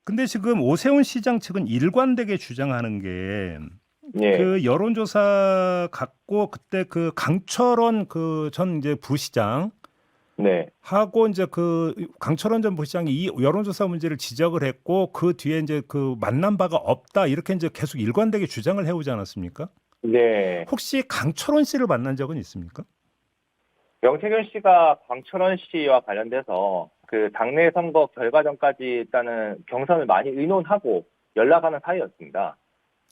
근데 지금 오세훈 시장 측은 일관되게 주장하는 게 예, 그 여론조사 갖고 그때 그 강철원 그 전 이제 부시장 네, 하고 이제 그 강철원 전 부시장이 이 여론조사 문제를 지적을 했고 그 뒤에 이제 그 만난 바가 없다 이렇게 이제 계속 일관되게 주장을 해오지 않았습니까? 네. 혹시 강철원 씨를 만난 적은 있습니까? 명태균 씨가 강철원 씨와 관련돼서 그 당내 선거 결과 전까지 일단은 경선을 많이 의논하고 연락하는 사이였습니다.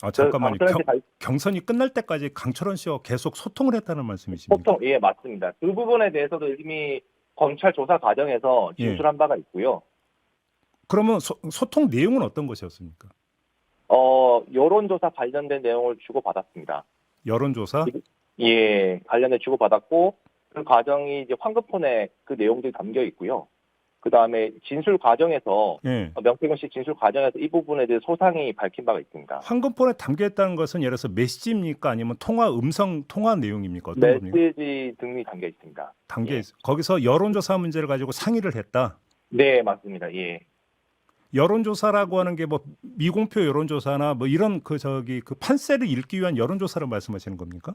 아 그 잠깐만요. 강철원 씨 경선이 끝날 때까지 강철원 씨와 계속 소통을 했다는 말씀이십니까? 보통 예 맞습니다. 그 부분에 대해서도 이미 검찰 조사 과정에서 예. 진술한 바가 있고요. 그러면 소통 내용은 어떤 것이었습니까? 여론조사 관련된 내용을 주고받았습니다. 여론조사? 예, 관련해 주고받았고 그 과정이 이제 황급폰에 그 내용들이 담겨 있고요. 그 다음에 진술 과정에서 예. 명태균 씨 진술 과정에서 이 부분에 대해 소상히 밝힌 바가 있습니다. 황금폰에 담겨 있다는 것은 예를 들어서 메시지입니까? 아니면 음성 통화 내용입니까? 어떤 겁니까? 메시지 등이 담겨 있습니다. 담겨 예. 있 거기서 여론조사 문제를 가지고 상의를 했다. 네, 맞습니다. 예. 여론조사라고 하는 게 뭐 미공표 여론조사나 뭐 이런 그 판세를 읽기 위한 여론조사를 말씀하시는 겁니까?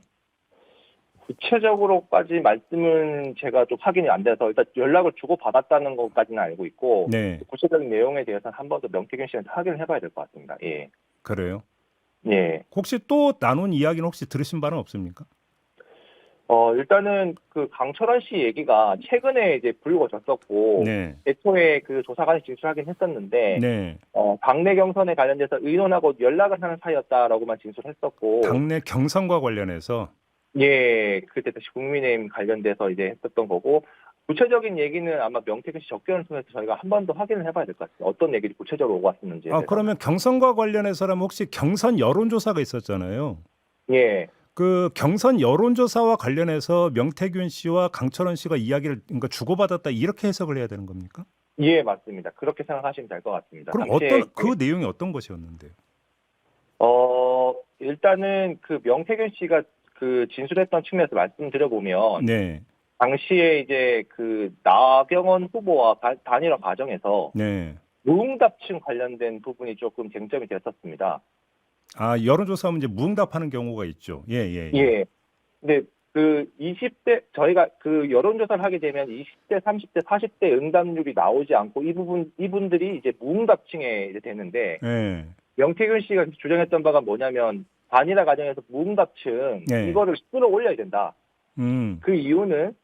구체적으로까지 말씀은 제가 좀 확인이 안 돼서 일단 연락을 주고받았다는 것까지는 알고 있고 네, 구체적인 내용에 대해서는 한 번 더 명태균 씨한테 확인을 해봐야 될 것 같습니다. 예. 그래요. 예. 혹시 또 나눈 이야기는 혹시 들으신 바는 없습니까? 일단은 그 강철원 씨 얘기가 최근에 이제 불거졌었고, 네, 애초에 그 조사관이 진술하긴 했었는데, 네. 당내 경선에 관련돼서 의논하고 연락을 하는 사이였다라고만 진술했었고, 당내 경선과 관련해서 예, 그때 다시 국민의힘 관련돼서 이제 했었던 거고, 구체적인 얘기는 아마 명태균 씨 접견을 통해서 저희가 한 번 더 확인을 해봐야 될 것 같습니다. 어떤 얘기를 구체적으로 오고 왔었는지에 대해서. 그러면 경선과 관련해서라면 혹시 경선 여론조사가 있었잖아요. 예, 그 경선 여론조사와 관련해서 명태균 씨와 강철원 씨가 이야기를 그러니까 주고받았다 이렇게 해석을 해야 되는 겁니까? 예, 맞습니다. 그렇게 생각하시면 될 것 같습니다. 그럼 당시에 그 내용이 어떤 것이었는데요? 일단은 그 명태균 씨가 그 진술했던 측면에서 말씀드려보면, 네, 당시에 이제 그 나경원 후보와 단일화 과정에서 네. 무응답층 관련된 부분이 조금 쟁점이 됐었습니다. 아 여론조사 문제 무응답하는 경우가 있죠. 예, 예, 예. 예. 근데 그 20대 저희가 그 여론조사를 하게 되면 20대, 30대, 40대 응답률이 나오지 않고 이분들이 이제 무응답층에 이제 되는데 예, 명태균 씨가 주장했던 바가 뭐냐면 단일화 과정에서 무응답층 네. 이거를 끌어올려야 된다. 음, 그 이유는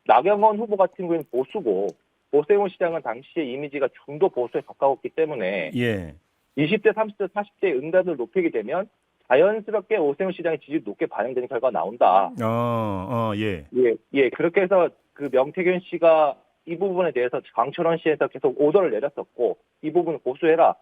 나경원 후보 같은 경우는 보수고 오세훈 시장은 당시에 이미지가 중도 보수에 가까웠기 때문에 예. 20대, 30대, 40대 응답을 높이게 되면 자연스럽게 오세훈 시장의 지지율이 높게 반영되는 결과가 나온다. 예. 예, 예, 그렇게 해서 그 명태균 씨가 이 부분에 대해서 강철원 씨에서 계속 오더를 내렸었고 이 부분을 고수해라.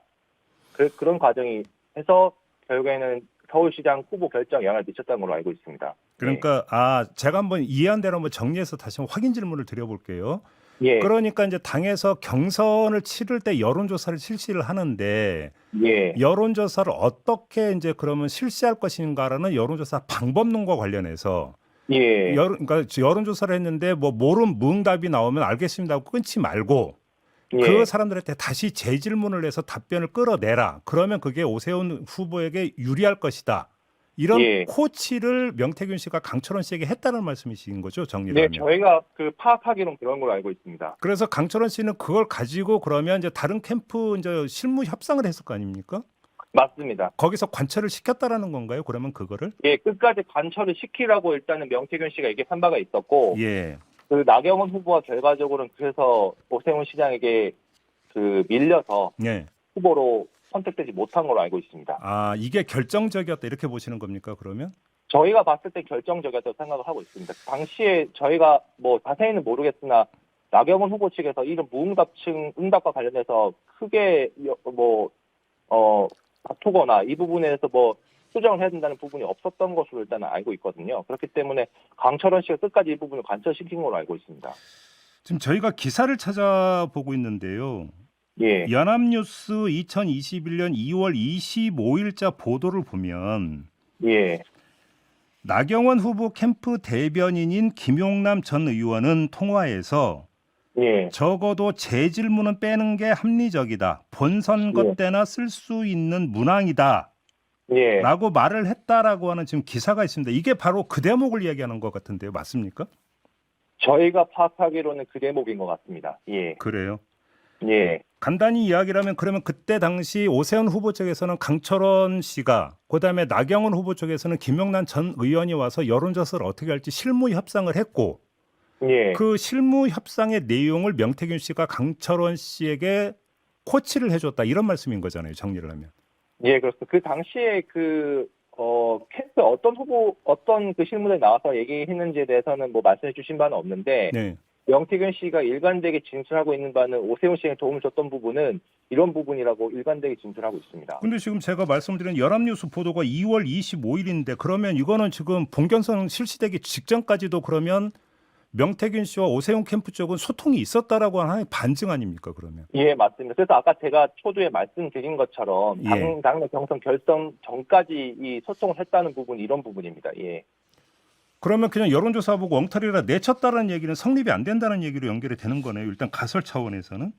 그런 과정이 해서 결국에는 서울시장 후보 결정에 영향을 미쳤다는 걸로 알고 있습니다. 그러니까 제가 한번 이해한 대로 한번 정리해서 다시 한번 확인 질문을 드려볼게요. 예, 그러니까 이제 당에서 경선을 치를 때 여론조사를 실시를 하는데 예, 여론조사를 어떻게 이제 그러면 실시할 것인가라는 여론조사 방법론과 관련해서 예, 그러니까 여론조사를 했는데 뭐 모름 무응답이 나오면 알겠습니다 하고 끊지 말고 그 예, 사람들한테 다시 재질문을 해서 답변을 끌어내라. 그러면 그게 오세훈 후보에게 유리할 것이다. 이런 예. 코치를 명태균 씨가 강철원 씨에게 했다는 말씀이신 거죠, 정리를 네, 하면. 저희가 그 파악하기로는 그런 걸로 알고 있습니다. 그래서 강철원 씨는 그걸 가지고 그러면 이제 다른 캠프 이제 실무 협상을 했을 거 아닙니까? 맞습니다. 거기서 관철을 시켰다라는 건가요? 그러면 그거를? 예, 끝까지 관철을 시키라고 일단은 명태균 씨가 얘기한 바가 있었고, 예. 그 나경원 후보가 결과적으로는 그래서 오세훈 시장에게 그 밀려서 예. 후보로 선택되지 못한 걸로 알고 있습니다. 아, 이게 결정적이었다 이렇게 보시는 겁니까, 그러면? 저희가 봤을 때 결정적이었다고 생각을 하고 있습니다. 당시에 저희가 뭐 자세히는 모르겠으나 나경원 후보 측에서 이런 무응답층 응답과 관련해서 크게 다투거나 이 부분에서 뭐 수정을 해야 된다는 부분이 없었던 것으로 일단 알고 있거든요. 그렇기 때문에 강철원 씨가 끝까지 이 부분을 관철시킨 걸로 알고 있습니다. 지금 저희가 기사를 찾아보고 있는데요. 예, 연합뉴스 2021년 2월 25일자 보도를 보면 예, 나경원 후보 캠프 대변인인 김용남 전 의원은 통화에서 예. 적어도 제 질문은 빼는 게 합리적이다. 본선거 예. 때나 쓸 수 있는 문항이다. 예. 라고 말을 했다라고 하는 지금 기사가 있습니다. 이게 바로 그 대목을 이야기하는 것 같은데요. 맞습니까? 저희가 파악하기로는 그 대목인 것 같습니다. 예. 그래요. 예. 간단히 이야기를 하면 그러면 그때 당시 오세훈 후보 측에서는 강철원 씨가 그다음에 나경원 후보 쪽에서는 김영란 전 의원이 와서 여론조사를 어떻게 할지 실무 협상을 했고 예. 그 실무 협상의 내용을 명태균 씨가 강철원 씨에게 코치를 해줬다 이런 말씀인 거잖아요. 정리를 하면. 예, 그렇습니다. 그 당시에 캠프 어떤 그 실무에 나와서 얘기했는지에 대해서는 뭐 말씀해 주신 바는 없는데, 네. 명태균 씨가 일관되게 진술하고 있는 바는 오세훈 씨에게 도움을 줬던 부분은 이런 부분이라고 일관되게 진술하고 있습니다. 근데 지금 제가 말씀드린 연합뉴스 보도가 2월 25일인데 그러면 이거는 지금 본경선 실시되기 직전까지도 그러면 명태균 씨와 오세훈 캠프 쪽은 소통이 있었다라고 하는 반증 아닙니까 그러면? 예, 맞습니다. 그래서 아까 제가 초두에 말씀드린 것처럼 예. 당내 경선 결선 전까지 이 소통을 했다는 부분이 이런 부분입니다. 예. 그러면 그냥 여론조사 보고 엉터리라 내쳤다는 얘기는 성립이 안 된다는 얘기로 연결이 되는 거네요. 일단 가설 차원에서는.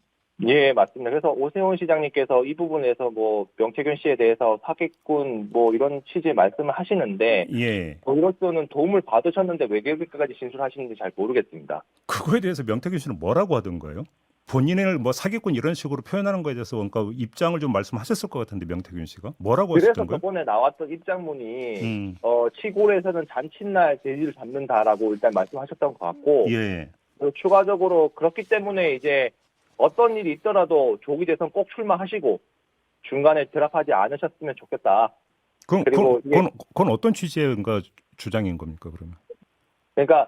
예, 맞습니다. 그래서 오세훈 시장님께서 이 부분에서 뭐 명태균 씨에 대해서 사기꾼 뭐 이런 취지의 말씀을 하시는데 예. 저희로서는 도움을 받으셨는데 왜 그렇게까지 진술하시는지 잘 모르겠습니다. 그거에 대해서 명태균 씨는 뭐라고 하던가요? 본인을 뭐 사기꾼 이런 식으로 표현하는 거에 대해서 그러니까 입장을 좀 말씀하셨을 것 같은데 명태균 씨가 뭐라고 그래서 하셨던가요? 저번에 나왔던 입장문이 음. 시골에서는 잔칫날 돼지를 잡는다라고 일단 말씀하셨던 것 같고 예. 그리고 추가적으로 그렇기 때문에 이제 어떤 일이 있더라도 조기 대선 꼭 출마하시고 중간에 드랍하지 않으셨으면 좋겠다. 그리고 그건 어떤 취지의 그러니까 주장인 겁니까 그러면? 그러니까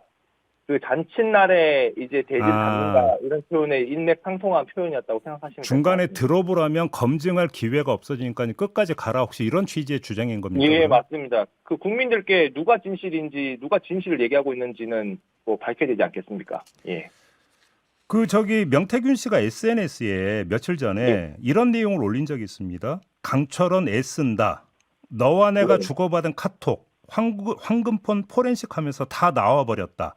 그 잔칫날에 이제 돼지를 아. 잡는다 이런 표현의 인맥상통한 표현이었다고 생각하시면 중간에 될 것 같습니다. 들어보라면 검증할 기회가 없어지니까 끝까지 가라 혹시 이런 취지의 주장인 겁니까? 예, 그러면? 맞습니다. 그 국민들께 누가 진실인지 누가 진실을 얘기하고 있는지는 뭐 밝혀야 되지 않겠습니까? 예. 그 저기 명태균 씨가 SNS에 며칠 전에 이런 내용을 올린 적이 있습니다. 강철원 애쓴다. 너와 내가 네. 주고받은 카톡, 황금폰 포렌식 하면서 다 나와버렸다.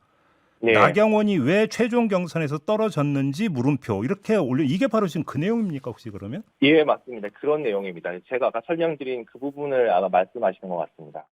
네. 나경원이 왜 최종 경선에서 떨어졌는지 물음표 이렇게 올려 이게 바로 지금 그 내용입니까 혹시 그러면? 예, 맞습니다. 그런 내용입니다. 제가 아까 설명드린 그 부분을 아마 말씀하시는 것 같습니다.